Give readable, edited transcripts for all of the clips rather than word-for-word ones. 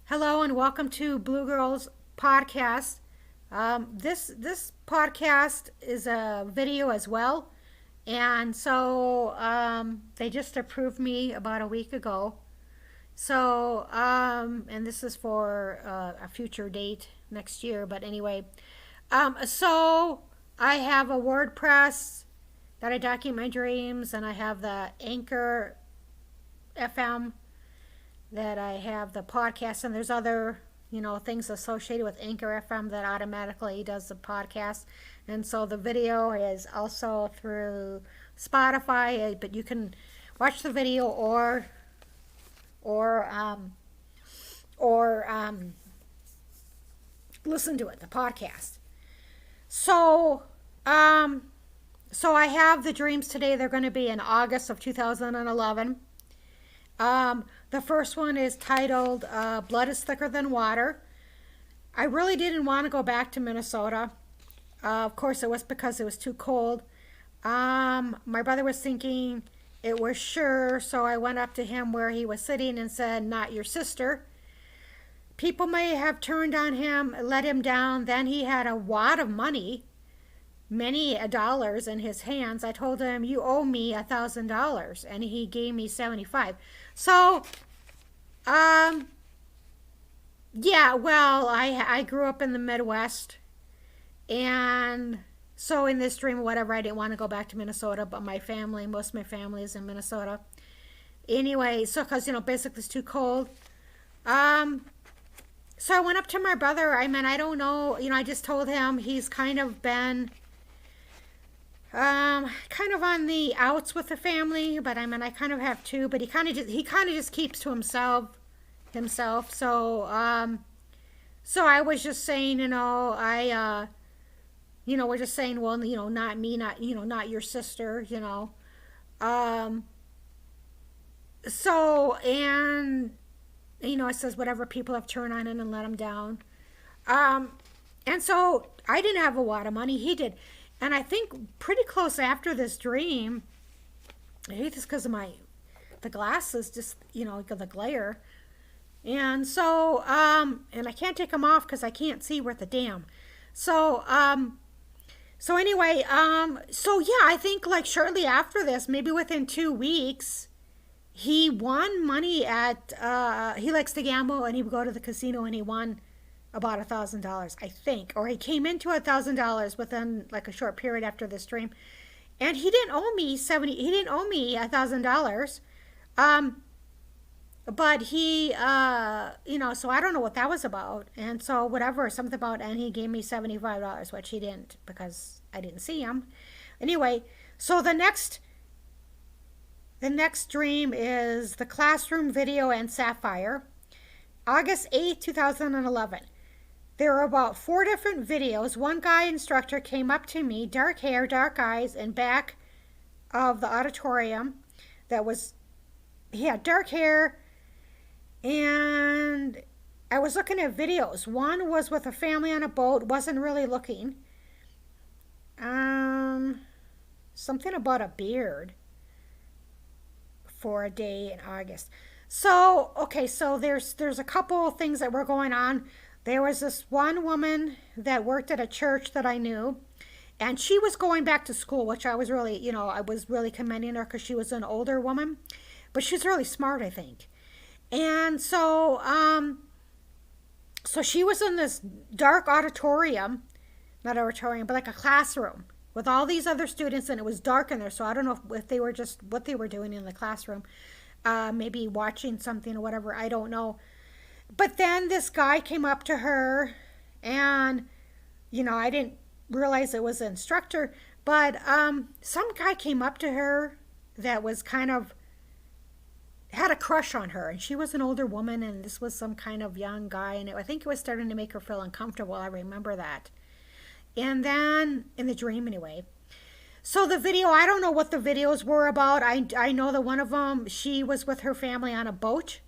Hello and welcome to Blue Girls Podcast. This podcast is a video as well, and they just approved me about a week ago. And this is for a future date next year. But anyway, I have a WordPress that I document my dreams, and I have the Anchor FM that I have the podcast, and there's other things associated with Anchor FM that automatically does the podcast. And so the video is also through Spotify, but you can watch the video or or listen to it, the podcast. So I have the dreams today. They're going to be in August of 2011. The first one is titled Blood is Thicker Than Water. I really didn't want to go back to Minnesota. Of course, it was because it was too cold. My brother was thinking it was sure, so I went up to him where he was sitting and said, "Not your sister." People may have turned on him, let him down. Then he had a wad of money, many dollars in his hands. I told him, "You owe me $1,000," and he gave me 75. So, yeah, well, I grew up in the Midwest, and so in this dream, whatever, I didn't want to go back to Minnesota, but most of my family is in Minnesota. Anyway, so because basically it's too cold. So I went up to my brother. I don't know. I just told him he's kind of been kind of on the outs with the family, but I kind of have too. But he kind of just keeps to himself. So I was just saying, we're just saying, well, not me, not your sister, So and it says whatever, people have turned on him and let him down. And so I didn't have a lot of money. He did. And I think pretty close after this dream, I hate this because of the glasses, just, the glare. And so, and I can't take them off because I can't see worth a damn. So anyway, yeah, I think like shortly after this, maybe within 2 weeks, he won money he likes to gamble, and he would go to the casino, and he won about $1,000, I think, or he came into $1,000 within like a short period after this dream, and he didn't owe me $1,000, but he, so I don't know what that was about, and so whatever, something about, and he gave me $75, which he didn't because I didn't see him. Anyway, so the next dream is the classroom video and Sapphire. August 8th, 2011. There were about 4 different videos. One guy instructor came up to me, dark hair, dark eyes, and back of the auditorium. He had dark hair, and I was looking at videos. One was with a family on a boat, wasn't really looking. Something about a beard for a day in August. So, okay, so there's a couple of things that were going on. There was this one woman that worked at a church that I knew, and she was going back to school, which I was really, I was really commending her because she was an older woman, but she's really smart, I think. And so she was in this dark auditorium, not auditorium, but like a classroom with all these other students, and it was dark in there, so I don't know if they were just what they were doing in the classroom, maybe watching something or whatever, I don't know. But then this guy came up to her, and I didn't realize it was an instructor, but some guy came up to her that was kind of had a crush on her, and she was an older woman, and this was some kind of young guy, and I think it was starting to make her feel uncomfortable. I remember that. And then in the dream anyway. So the video, I don't know what the videos were about. I know that one of them, she was with her family on a boat.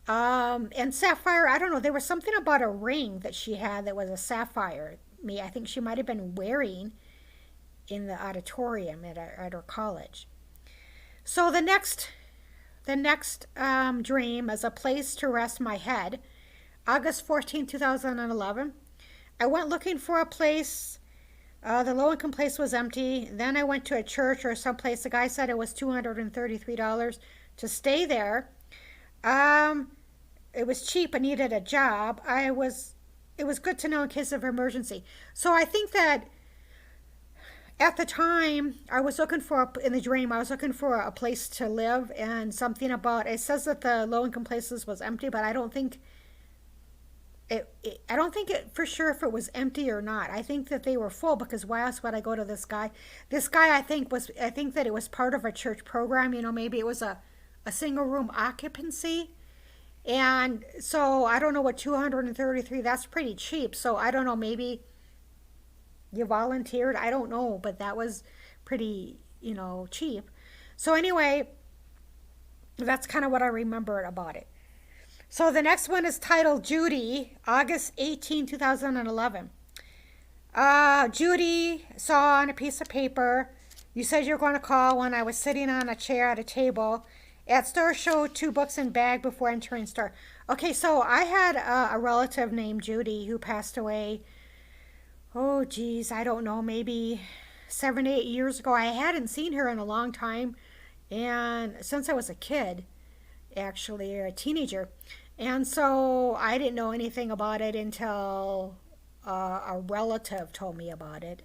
And Sapphire, I don't know, there was something about a ring that she had that was a sapphire. I think she might have been wearing in the auditorium at her college. So the next dream is a place to rest my head. August 14, 2011. I went looking for a place. The low-income place was empty. Then I went to a church or someplace. The guy said it was $233 to stay there. Um, it was cheap. I needed a job. It was good to know in case of emergency. So I think that at the time I was looking for, in the dream, I was looking for a place to live, and something about, it says that the low-income places was empty, but I don't think I don't think it for sure if it was empty or not. I think that they were full, because why else would I go to this guy? This guy, I think that it was part of a church program. Maybe it was a single room occupancy. And so I don't know what 233, that's pretty cheap. So I don't know, maybe you volunteered. I don't know, but that was pretty, cheap. So anyway, that's kind of what I remember about it. So the next one is titled Judy, August 18, 2011. Judy saw on a piece of paper, you said you were going to call when I was sitting on a chair at a table. At store, show 2 books in bag before entering store. Okay, so I had a relative named Judy who passed away, oh geez, I don't know, maybe 7, 8 years ago. I hadn't seen her in a long time, and since I was a kid, actually, or a teenager. And so I didn't know anything about it until a relative told me about it.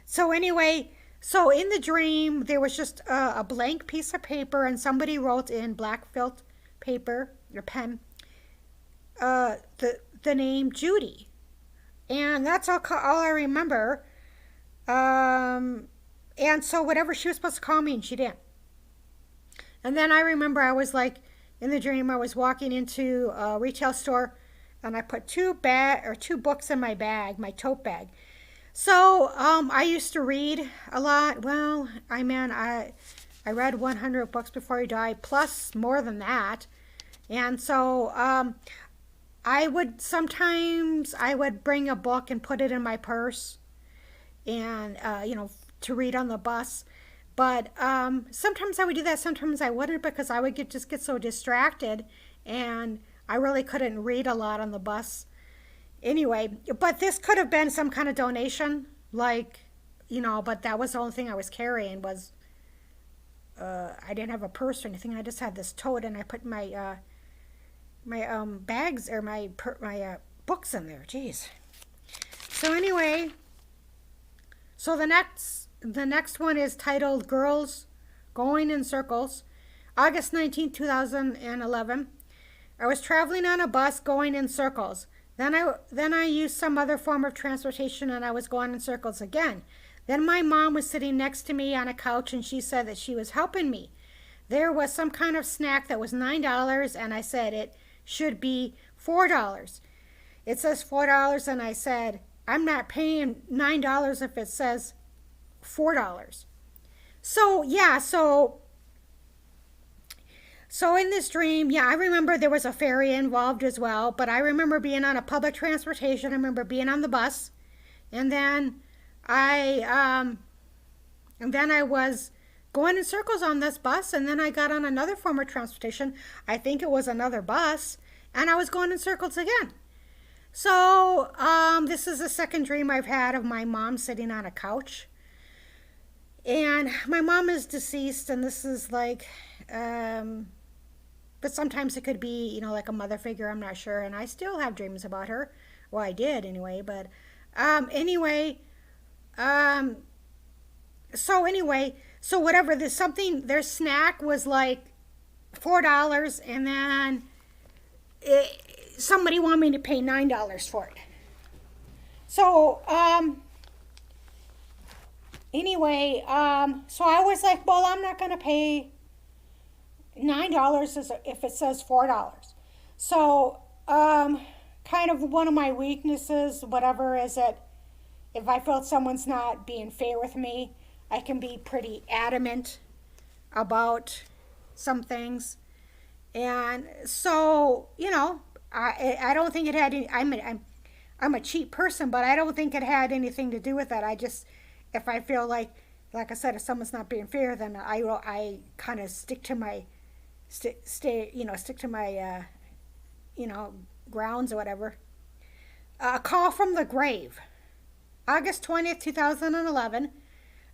So anyway, so in the dream, there was just a blank piece of paper, and somebody wrote in black felt paper or pen the name Judy, and that's all I remember. And so whatever she was supposed to call me, and she didn't. And then I remember I was like, in the dream, I was walking into a retail store, and I put 2 books in my bag, my tote bag. So I used to read a lot. Well, I read 100 books before I died, plus more than that. And so I would bring a book and put it in my purse, and to read on the bus. But sometimes I would do that, sometimes I wouldn't, because I would just get so distracted, and I really couldn't read a lot on the bus. Anyway, but this could have been some kind of donation, but that was the only thing I was carrying was, I didn't have a purse or anything. I just had this tote, and I put my bags or my books in there. Jeez. So anyway, so the next one is titled Girls Going in Circles, August 19, 2011. I was traveling on a bus going in circles. Then I used some other form of transportation, and I was going in circles again. Then my mom was sitting next to me on a couch, and she said that she was helping me. There was some kind of snack that was $9, and I said it should be $4. It says $4, and I said, I'm not paying $9 if it says $4. So yeah, so in this dream, yeah, I remember there was a ferry involved as well, but I remember being on a public transportation. I remember being on the bus, and then I was going in circles on this bus, and then I got on another form of transportation. I think it was another bus, and I was going in circles again. So this is the second dream I've had of my mom sitting on a couch. And my mom is deceased, and this is like, but sometimes it could be, like a mother figure, I'm not sure. And I still have dreams about her. Well, I did anyway, but so whatever, their snack was like $4, and then somebody wanted me to pay $9 for it. So, anyway, so I was like, well, I'm not going to pay $9 if it says $4. So, kind of one of my weaknesses, whatever, is that if I feel someone's not being fair with me, I can be pretty adamant about some things. And so, I don't think it had any, I'm a cheap person, but I don't think it had anything to do with that. I just, if I feel like I said, if someone's not being fair, then I kind of stick to my, grounds or whatever. A call from the grave. August 20th, 2011.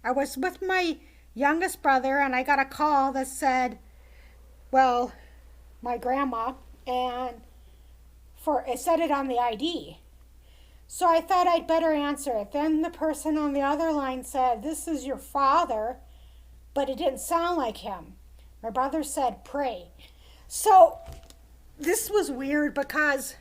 I was with my youngest brother and I got a call that said, well, my grandma, and it said it on the ID. So I thought I'd better answer it. Then the person on the other line said, this is your father, but it didn't sound like him. My brother said, pray. So this was weird because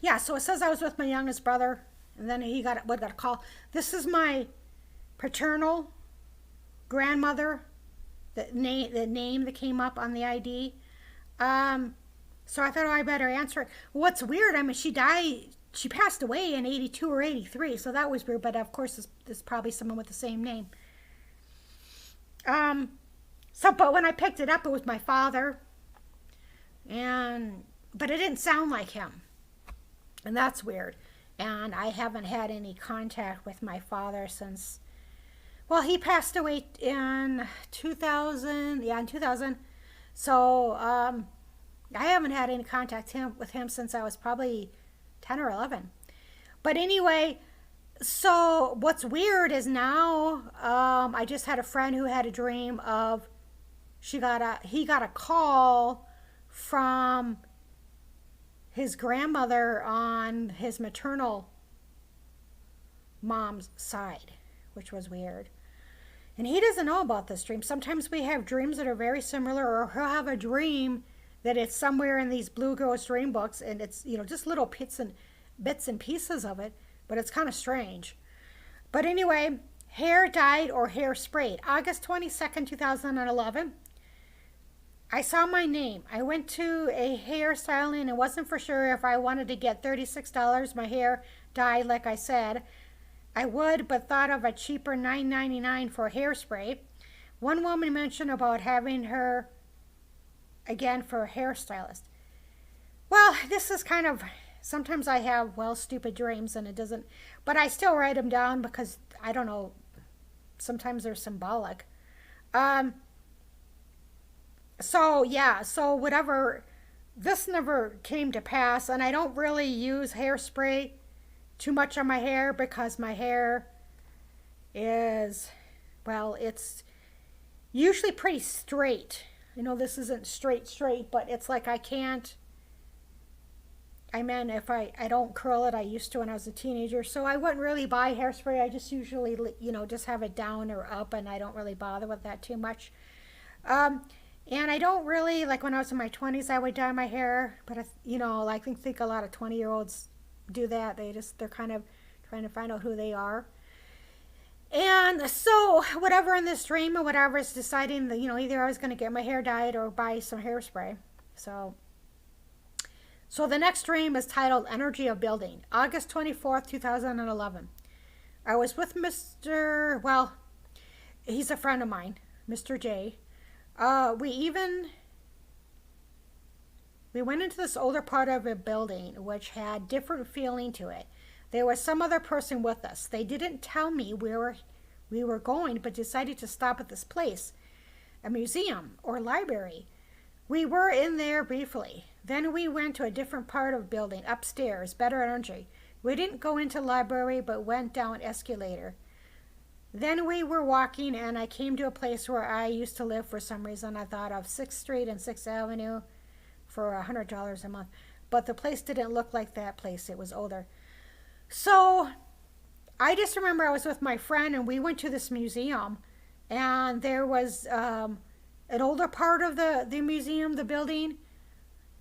yeah, so it says I was with my youngest brother, and then he got a call. This is my paternal grandmother, the name that came up on the ID. So I thought, oh, I better answer it. What's weird, I mean, she passed away in 82 or 83, so that was weird, but of course this is probably someone with the same name. But when I picked it up, it was my father, but it didn't sound like him, and that's weird. And I haven't had any contact with my father since, well, he passed away in 2000, in 2000, so I haven't had any contact with him since I was probably 10 or 11. But anyway, so what's weird is now I just had a friend who had a dream of he got a call from his grandmother on his maternal mom's side, which was weird. And he doesn't know about this dream. Sometimes we have dreams that are very similar, or he'll have a dream that it's somewhere in these Blue Girls dream books, and it's, just little bits and pieces of it, but it's kind of strange. But anyway, hair dyed or hair sprayed. August 22nd, 2011. I saw my name. I went to a hairstyling and wasn't for sure if I wanted to get $36 my hair dyed, like I said. I would, but thought of a cheaper $9.99 for hairspray. One woman mentioned about having her again for a hairstylist. Well, this is kind of, sometimes I have, stupid dreams and it doesn't, but I still write them down because, I don't know, sometimes they're symbolic. So whatever, this never came to pass, and I don't really use hairspray too much on my hair because my hair is, it's usually pretty straight. This isn't straight, but it's like if I don't curl it, I used to when I was a teenager, so I wouldn't really buy hairspray. I just usually, just have it down or up, and I don't really bother with that too much. And I don't really, like when I was in my 20s, I would dye my hair, but, I think a lot of 20-year-olds do that. They're kind of trying to find out who they are. And so whatever in this dream or whatever is deciding that, either I was going to get my hair dyed or buy some hairspray. So the next dream is titled Energy of Building. August 24th, 2011. I was with he's a friend of mine, Mr. J. We went into this older part of a building which had different feeling to it. There was some other person with us. They didn't tell me where we were going, but decided to stop at this place, a museum or library. We were in there briefly. Then we went to a different part of the building, upstairs, better energy. We didn't go into the library, but went down escalator. Then we were walking, and I came to a place where I used to live for some reason. I thought of 6th Street and 6th Avenue for $100 a month. But the place didn't look like that place. It was older. So I just remember I was with my friend, and we went to this museum. And there was an older part of the museum, the building.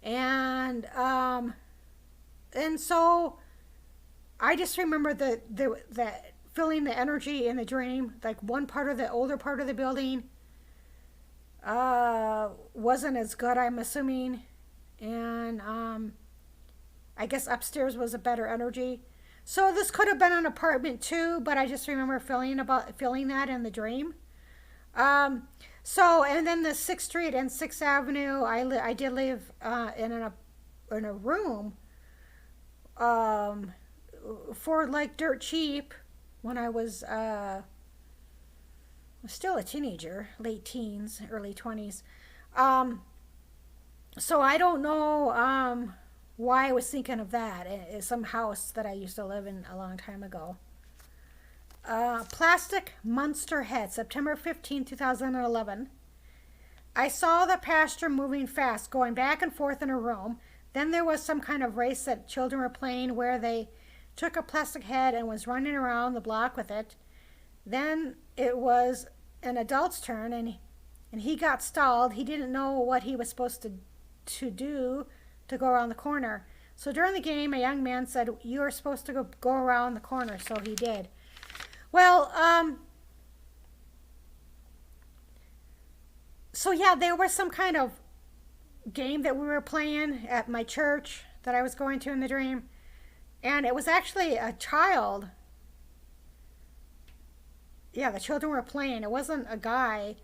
And so I just remember that feeling the energy in the dream, like one part of the older part of the building wasn't as good, I'm assuming, and I guess upstairs was a better energy. So this could have been an apartment too, but I just remember feeling that in the dream. And then the 6th Street and 6th Avenue, I did live in a room for like dirt cheap when I was still a teenager, late teens, early 20s. So I don't know why I was thinking of that. It's some house that I used to live in a long time ago. Plastic Monster Head, September 15, 2011. I saw the pastor moving fast, going back and forth in a room. Then there was some kind of race that children were playing where they took a plastic head and was running around the block with it. Then it was an adult's turn, and he got stalled. He didn't know what he was supposed to do to go around the corner. So during the game, a young man said, "You are supposed to go around the corner," so he did. Well, so yeah, there was some kind of game that we were playing at my church that I was going to in the dream. And it was actually a child. Yeah, the children were playing. It wasn't a guy.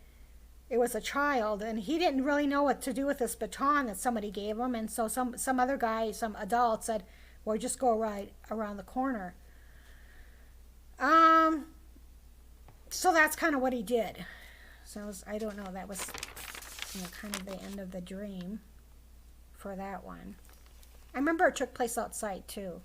It was a child. And he didn't really know what to do with this baton that somebody gave him. And so some other guy, some adult said, well, just go right around the corner. So that's kind of what he did. So I don't know. That was, kind of the end of the dream for that one. I remember it took place outside too.